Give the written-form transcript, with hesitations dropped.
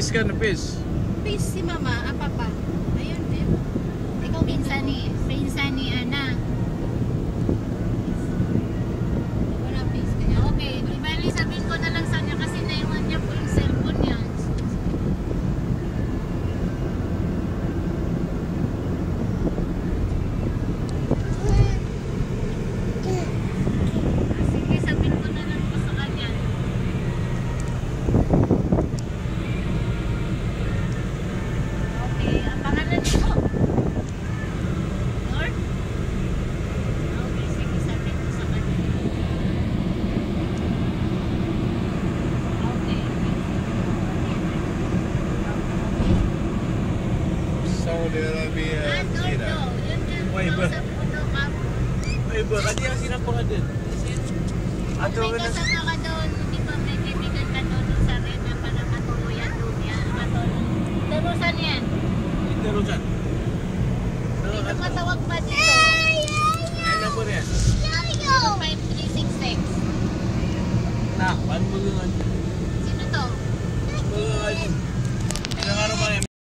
Napis ka, napis. Peace si mama, papa. Ayun din. Ikaw Pinsan ni Ana. wala peace kaya. Okay, di bali sabihin ko na lang sa kanya kasi naiwan niya po yung cellphone niya. Sige, sabihin ko na lang po sa kanya. Okay, ang pangalan niyo? Lord? Okay, sige, sabihin ko sa kanya. Okay. Saudi Arabia. Dordo, yun yung Why ba? sa puno ka. Ay ba, kadi ang sinapungan din. Ato May ka na. kasama ka doon, di ba may kaibigan ka doon sa red na parang matuluyan doon yan. Turusan yan. Terusan. Dito matawag pa dito. Ano po rin? 5366. Nak, paano mo yun?